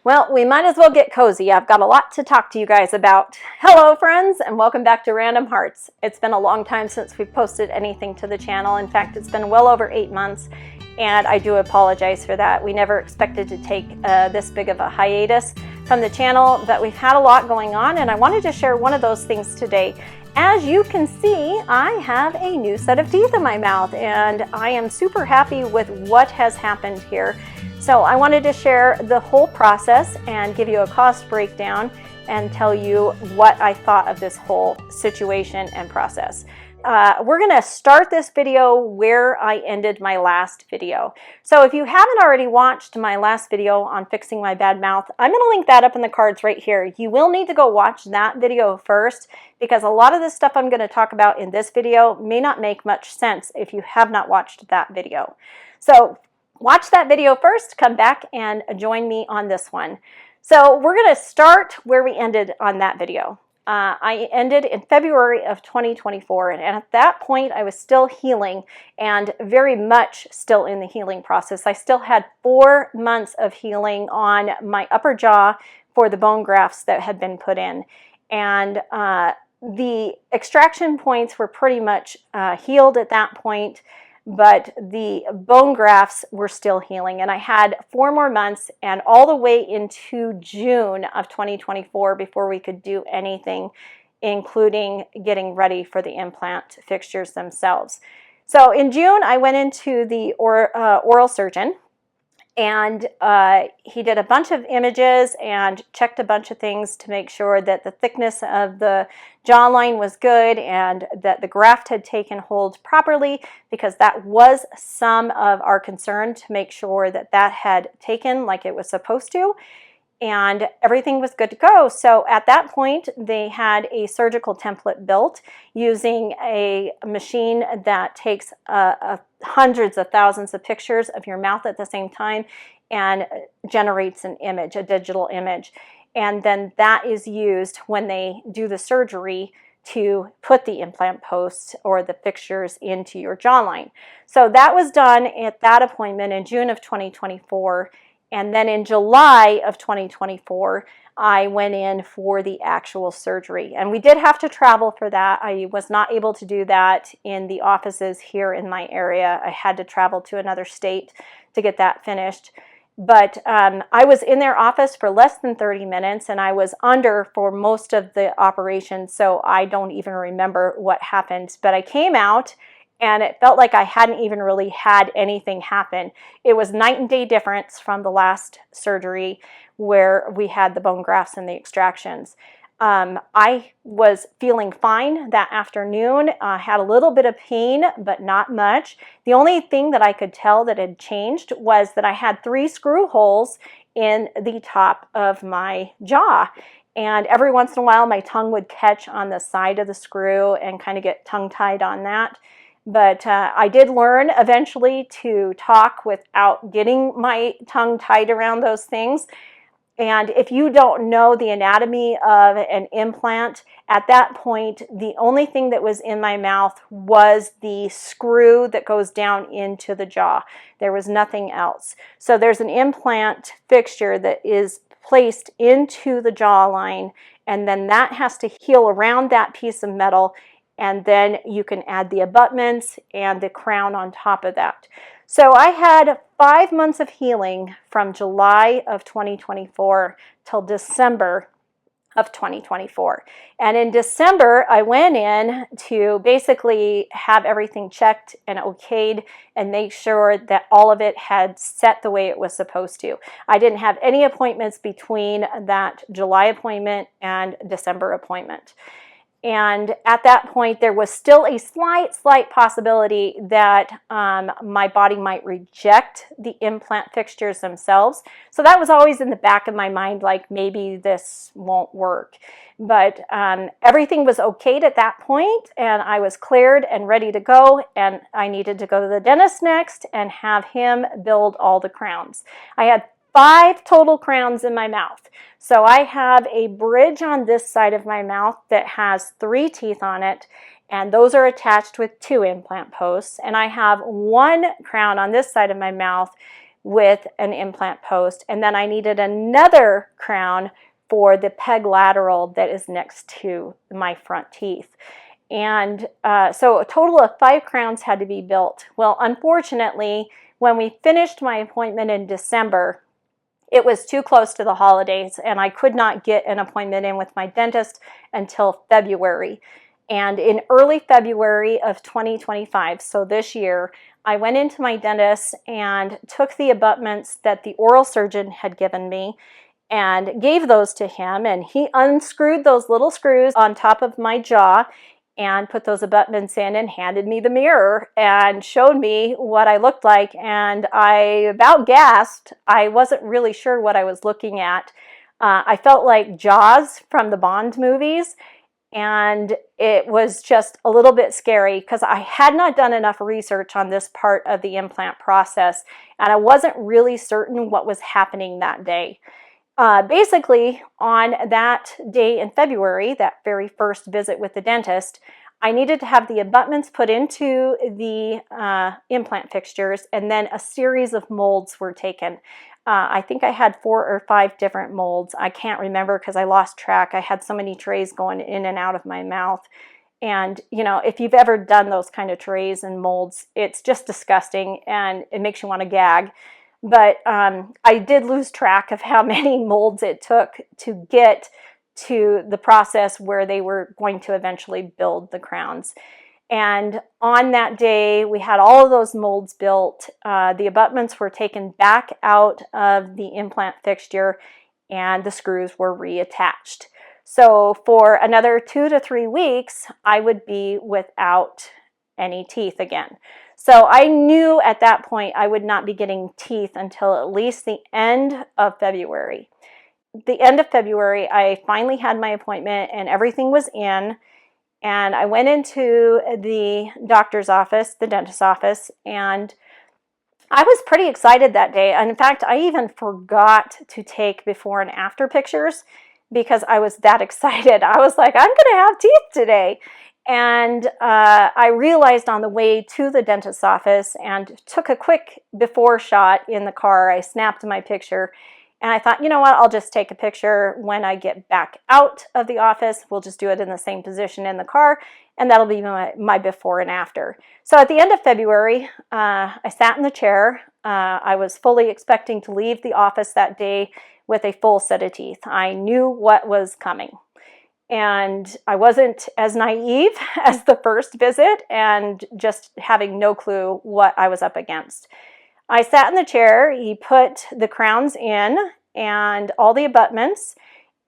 Well, we might as well get cozy. I've got a lot to talk to you guys about. Hello, friends, and welcome back to Random Hearts. It's been a long time since we've posted anything to the channel. In fact, it's been well over 8 months, and I do apologize for that. We never expected to take this big of a hiatus from the channel, but we've had a lot going on, and I wanted to share one of those things today. As you can see, I have a new set of teeth in my mouth, and I am super happy with what has happened here. So I wanted to share the whole process and give you a cost breakdown and tell you what I thought of this whole situation and process. We're going to start this video where I ended my last video. So if you haven't already watched my last video on fixing my bad mouth, I'm going to link that up in the cards right here. You will need to go watch that video first because a lot of the stuff I'm going to talk about in this video may not make much sense if you have not watched that video. So watch that video first, come back and join me on this one. So we're going to start where we ended on that video. I ended in February of 2024, and at that point I was still healing and very much still in the healing process. I still had 4 months of healing on my upper jaw for the bone grafts that had been put in. And the extraction points were pretty much healed at that point, but the bone grafts were still healing. And I had 4 more months and all the way into June of 2024 before we could do anything, including getting ready for the implant fixtures themselves. So in June, I went into the oral surgeon, and he did a bunch of images and checked a bunch of things to make sure that the thickness of the jawline was good and that the graft had taken hold properly, because that was some of our concern, to make sure that that had taken like it was supposed to. And everything was good to go. So at that point, they had a surgical template built using a machine that takes hundreds of thousands of pictures of your mouth at the same time and generates an image, a digital image. And then that is used when they do the surgery to put the implant posts or the fixtures into your jawline. So that was done at that appointment in June of 2024. And then in July of 2024, I went in for the actual surgery. And we did have to travel for that. I was not able to do that in the offices here in my area. I had to travel to another state to get that finished. But I was in their office for less than 30 minutes, and I was under for most of the operation, so I don't even remember what happened. But I came out, and it felt like I hadn't even really had anything happen. It was night and day difference from the last surgery where we had the bone grafts and the extractions. I was feeling fine that afternoon. I had a little bit of pain, but not much. The only thing that I could tell that had changed was that I had 3 screw holes in the top of my jaw. And every once in a while, my tongue would catch on the side of the screw and kind of get tongue-tied on that. But I did learn eventually to talk without getting my tongue tied around those things. And if you don't know the anatomy of an implant, at that point, the only thing that was in my mouth was the screw that goes down into the jaw. There was nothing else. So there's an implant fixture that is placed into the jawline, and then that has to heal around that piece of metal, and then you can add the abutments and the crown on top of that. So I had 5 months of healing from July of 2024 till December of 2024. And in December, I went in to basically have everything checked and okayed and make sure that all of it had set the way it was supposed to. I didn't have any appointments between that July appointment and December appointment. And at that point, there was still a slight possibility that my body might reject the implant fixtures themselves. So that was always in the back of my mind, like maybe this won't work. But everything was okayed at that point, and I was cleared and ready to go. And I needed to go to the dentist next and have him build all the crowns. I had 5 total crowns in my mouth. So I have a bridge on this side of my mouth that has 3 teeth on it, and those are attached with 2 implant posts. And I have 1 crown on this side of my mouth with an implant post. And then I needed another crown for the peg lateral that is next to my front teeth. And so a total of 5 crowns had to be built. Well, unfortunately, when we finished my appointment in December, it was too close to the holidays, and I could not get an appointment in with my dentist until February. And in early February of 2025, so this year, I went into my dentist and took the abutments that the oral surgeon had given me and gave those to him, and he unscrewed those little screws on top of my jaw and put those abutments in and handed me the mirror and showed me what I looked like, and I about gasped. I wasn't really sure what I was looking at. I felt like Jaws from the Bond movies, and it was just a little bit scary because I had not done enough research on this part of the implant process, and I wasn't really certain what was happening that day. Basically, on that day in February, that very first visit with the dentist, I needed to have the abutments put into the implant fixtures, and then a series of molds were taken. I think I had 4 or 5 different molds. I can't remember because I lost track. I had so many trays going in and out of my mouth. And, you know, if you've ever done those kind of trays and molds, it's just disgusting and it makes you want to gag. But I did lose track of how many molds it took to get to the process where they were going to eventually build the crowns. And on that day, we had all of those molds built. The abutments were taken back out of the implant fixture and the screws were reattached. So for another 2 to 3 weeks, I would be without any teeth again. So I knew at that point I would not be getting teeth until at least the end of February. The end of February, I finally had my appointment and everything was in. And I went into the doctor's office, the dentist's office, and I was pretty excited that day. And in fact, I even forgot to take before and after pictures because I was that excited. I was like, I'm going to have teeth today. And I realized on the way to the dentist's office and took a quick before shot in the car. I snapped my picture and I thought, you know what, I'll just take a picture when I get back out of the office. We'll just do it in the same position in the car and that'll be my before and after. So at the end of February, I sat in the chair. I was fully expecting to leave the office that day with a full set of teeth. I knew what was coming. And I wasn't as naive as the first visit and just having no clue what I was up against. I sat in the chair, he put the crowns in and all the abutments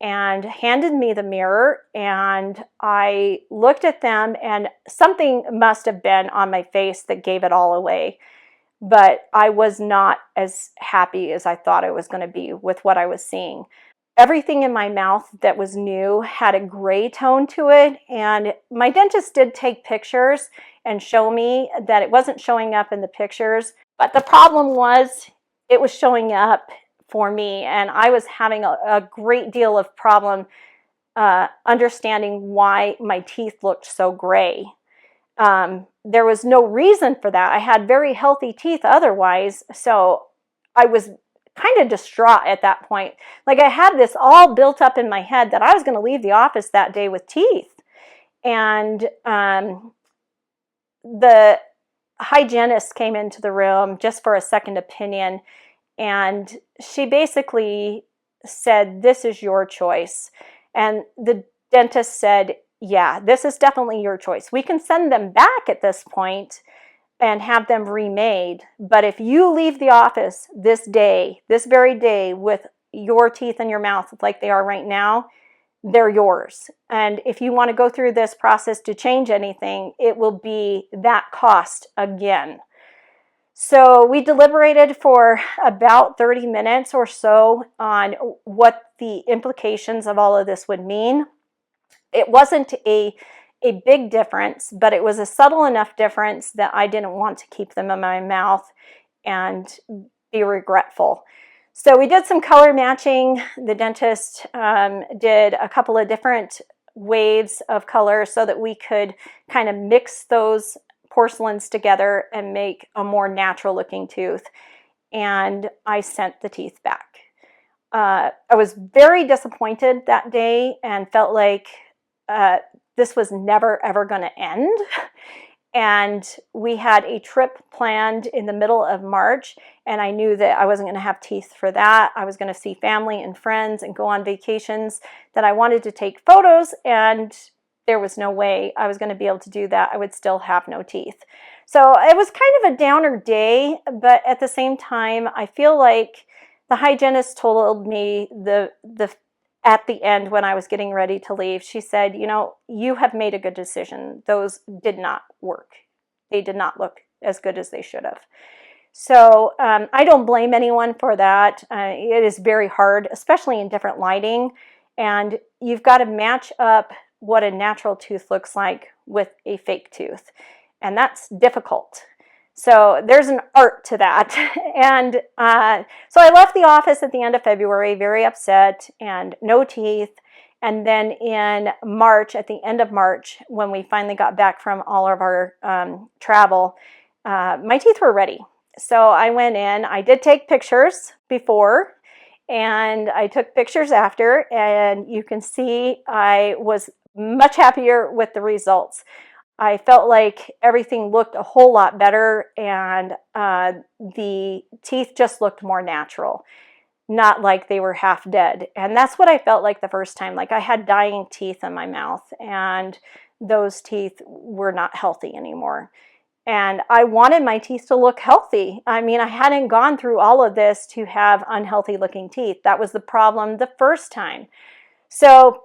and handed me the mirror, and I looked at them and something must have been on my face that gave it all away. But I was not as happy as I thought I was going to be with what I was seeing. Everything in my mouth that was new had a gray tone to it, and my dentist did take pictures and show me that it wasn't showing up in the pictures, but the problem was it was showing up for me, and I was having a great deal of problem understanding why my teeth looked so gray. There was no reason for that. I had very healthy teeth otherwise, so I was kind of distraught at that point. Like I had this all built up in my head that I was going to leave the office that day with teeth. And the hygienist came into the room just for a second opinion. And she basically said, "This is your choice." And the dentist said, "Yeah, this is definitely your choice. We can send them back at this point and have them remade. But if you leave the office this day, this very day, with your teeth in your mouth like they are right now, they're yours. And if you want to go through this process to change anything, it will be that cost again." So we deliberated for about 30 minutes or so on what the implications of all of this would mean. It wasn't a big difference, but it was a subtle enough difference that I didn't want to keep them in my mouth and be regretful. So we did some color matching. The dentist did a couple of different waves of color so that we could kind of mix those porcelains together and make a more natural looking tooth. and I sent the teeth back. I was very disappointed that day and felt like this was never ever going to end. And we had a trip planned in the middle of March, and I knew that I wasn't going to have teeth for that. I was going to see family and friends and go on vacations, that I wanted to take photos, and there was no way I was going to be able to do that. I would still have no teeth. So it was kind of a downer day, but at the same time, I feel like the hygienist told me at the end when I was getting ready to leave, she said, you know, you have made a good decision. Those did not work. They did not look as good as they should have. So I don't blame anyone for that. It is very hard, especially in different lighting. And you've got to match up what a natural tooth looks like with a fake tooth. And that's difficult. So there's an art to that. And so I left the office at the end of February, very upset and no teeth. And then in March, at the end of March, when we finally got back from all of our travel, my teeth were ready. So I went in, I did take pictures before, and I took pictures after, and you can see I was much happier with the results. I felt like everything looked a whole lot better, and the teeth just looked more natural, not like they were half dead. And that's what I felt like the first time. Like I had dying teeth in my mouth, and those teeth were not healthy anymore. And I wanted my teeth to look healthy. I mean, I hadn't gone through all of this to have unhealthy looking teeth. That was the problem the first time. So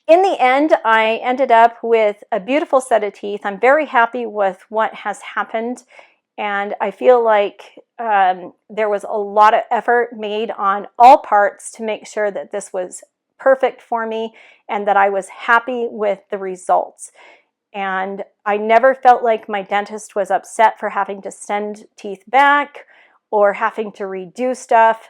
in the end, I ended up with a beautiful set of teeth. I'm very happy with what has happened. And I feel like there was a lot of effort made on all parts to make sure that this was perfect for me and that I was happy with the results. And I never felt like my dentist was upset for having to send teeth back or having to redo stuff.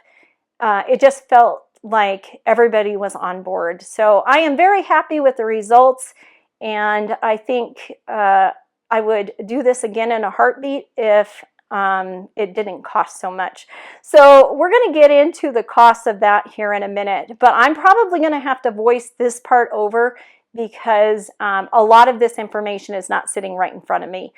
It just felt like everybody was on board. So I am very happy with the results, and I think I would do this again in a heartbeat if it didn't cost so much. So we're going to get into the cost of that here in a minute, but I'm probably going to have to voice this part over because a lot of this information is not sitting right in front of me.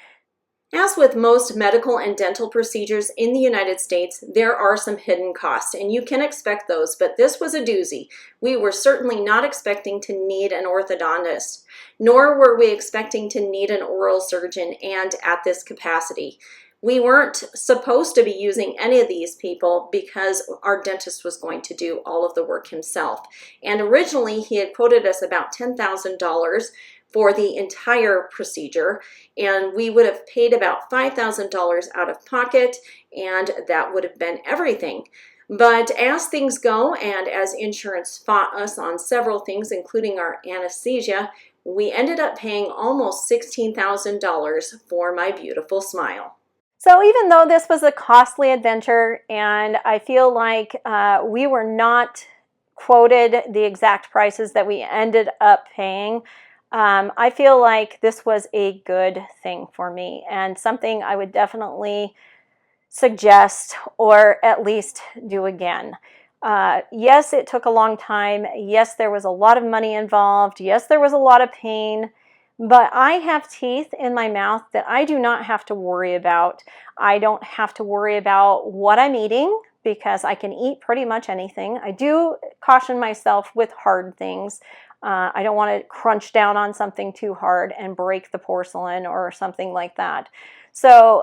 As with most medical and dental procedures in the United States, there are some hidden costs, and you can expect those, but this was a doozy. We were certainly not expecting to need an orthodontist, nor were we expecting to need an oral surgeon and at this capacity. We weren't supposed to be using any of these people because our dentist was going to do all of the work himself. And originally he had quoted us about $10,000 for the entire procedure, and we would have paid about $5,000 out of pocket, and that would have been everything. But as things go, and as insurance fought us on several things, including our anesthesia, we ended up paying almost $16,000 for my beautiful smile. So even though this was a costly adventure, and I feel like we were not quoted the exact prices that we ended up paying, I feel like this was a good thing for me and something I would definitely suggest or at least do again. Yes, it took a long time. Yes, there was a lot of money involved. Yes, there was a lot of pain. But I have teeth in my mouth that I do not have to worry about. I don't have to worry about what I'm eating because I can eat pretty much anything. I do caution myself with hard things. I don't want to crunch down on something too hard and break the porcelain or something like that. So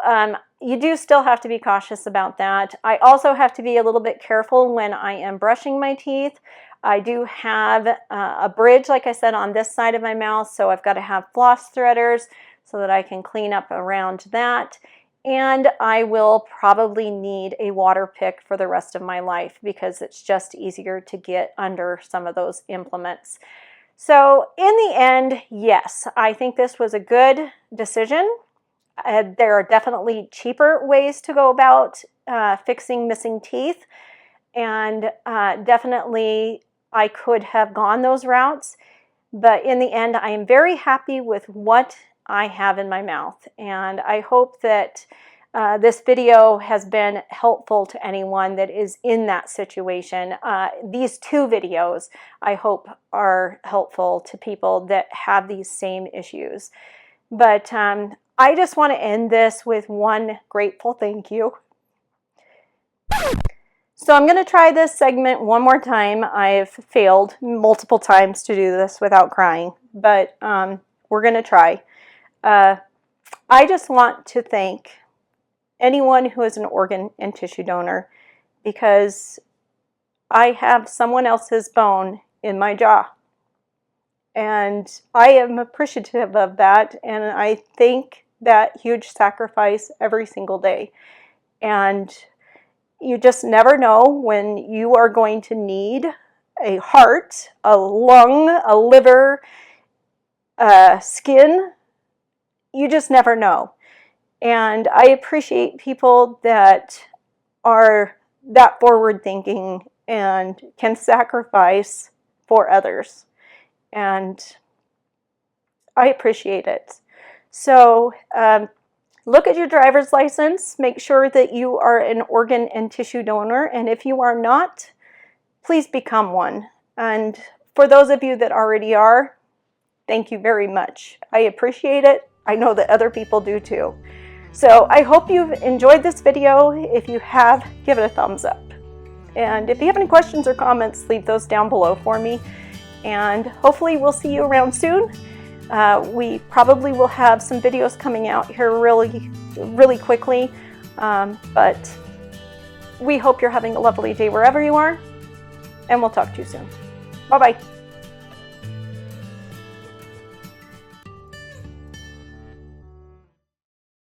you do still have to be cautious about that. I also have to be a little bit careful when I am brushing my teeth. I do have a bridge, like I said, on this side of my mouth, so I've got to have floss threaders so that I can clean up around that. And I will probably need a water pick for the rest of my life because it's just easier to get under some of those implements. So in the end, yes, I think this was a good decision. There are definitely cheaper ways to go about fixing missing teeth, and definitely I could have gone those routes, but in the end, I am very happy with what I have in my mouth, and I hope that this video has been helpful to anyone that is in that situation. These 2 videos, I hope, are helpful to people that have these same issues. But I just want to end this with one grateful thank you. So I'm going to try this segment one more time. I've failed multiple times to do this without crying, but we're going to try. I just want to thank anyone who is an organ and tissue donor, because I have someone else's bone in my jaw. And I am appreciative of that, and I thank that huge sacrifice every single day. And you just never know when you are going to need a heart, a lung, a liver, skin. You just never know. And I appreciate people that are that forward thinking and can sacrifice for others. And I appreciate it. So look at your driver's license. Make sure that you are an organ and tissue donor. And if you are not, please become one. And for those of you that already are, thank you very much. I appreciate it. I know that other people do too. So I hope you've enjoyed this video. If you have, give it a thumbs up. And if you have any questions or comments, leave those down below for me. And hopefully we'll see you around soon. We probably will have some videos coming out here really quickly. But we hope you're having a lovely day wherever you are. And we'll talk to you soon. Bye-bye.